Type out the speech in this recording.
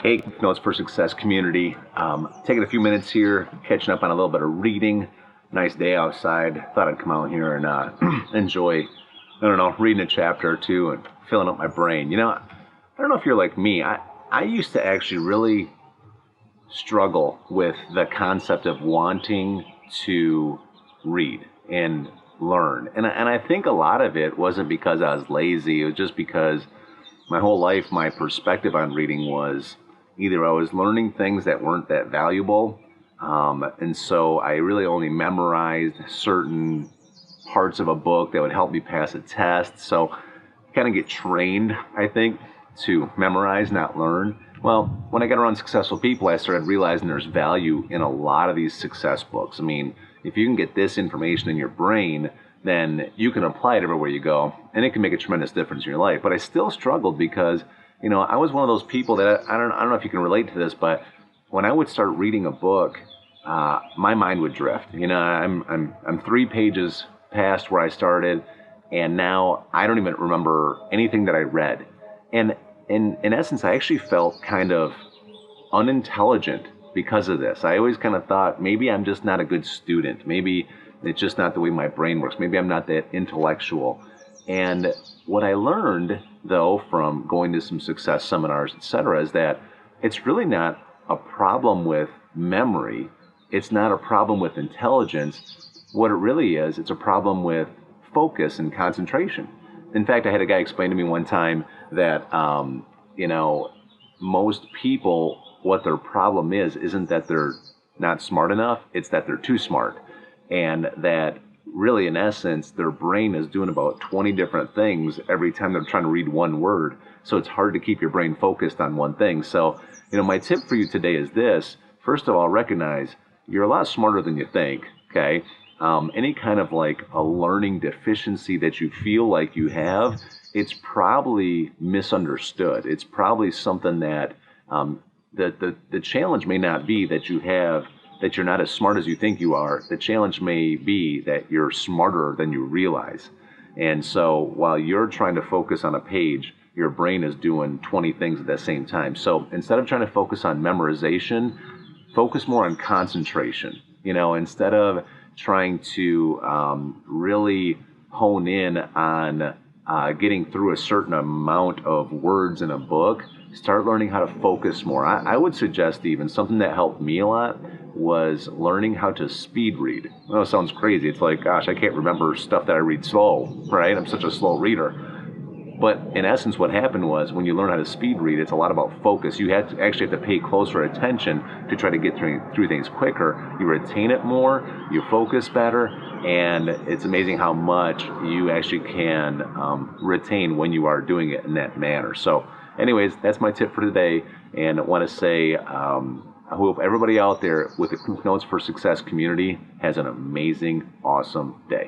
Hey, Notes for Success community. Taking a few minutes here, catching up on a little bit of reading. Nice day outside. Thought I'd come out here and enjoy, reading a chapter or two and filling up my brain. I don't know if you're like me. I used to actually really struggle with the concept of wanting to read and learn. And I think a lot of it wasn't because I was lazy. It was just because my whole life, my perspective on reading was either I was learning things that weren't that valuable, and so I really only memorized certain parts of a book that would help me pass a test. So kind of get trained, I think, to memorize, not learn. Well, when I got around successful people, I started realizing there's value in a lot of these success books. I mean, if you can get this information in your brain, then you can apply it everywhere you go, and it can make a tremendous difference in your life. But I still struggled because, I was one of those people that I don't know if you can relate to this, but when I would start reading a book, my mind would drift. I'm 3 pages past where I started, and now I don't even remember anything that I read. And in essence, I actually felt kind of unintelligent because of this. I always kind of thought maybe I'm just not a good student. Maybe it's just not the way my brain works. Maybe I'm not that intellectual. And what I learned, though, from going to some success seminars, etc., is that it's really not a problem with memory. It's not a problem with intelligence. What it really is, it's a problem with focus and concentration. In fact, I had a guy explain to me one time that, most people, what their problem isn't that they're not smart enough, it's that they're too smart. And that really, in essence, their brain is doing about 20 different things every time they're trying to read one word. So it's hard to keep your brain focused on one thing. So, my tip for you today is this. First of all, recognize you're a lot smarter than you think, okay? Any kind of like a learning deficiency that you feel like you have, it's probably misunderstood. It's probably something that the challenge may not be that you're not as smart as you think you are. The challenge may be that you're smarter than you realize. And so while you're trying to focus on a page, your brain is doing 20 things at the same time. So instead of trying to focus on memorization, focus more on concentration. Instead of trying to really hone in on getting through a certain amount of words in a book, start learning how to focus more. I would suggest even something that helped me a lot was learning how to speed read. I know it sounds crazy. It's like, gosh, I can't remember stuff that I read slow, right? I'm such a slow reader. But in essence, what happened was when you learn how to speed read, it's a lot about focus. You actually have to pay closer attention to try to get through things quicker. You retain it more, you focus better, and it's amazing how much you actually can retain when you are doing it in that manner. So anyways, that's my tip for today, and I want to say I hope everybody out there with the Notes for Success community has an amazing, awesome day.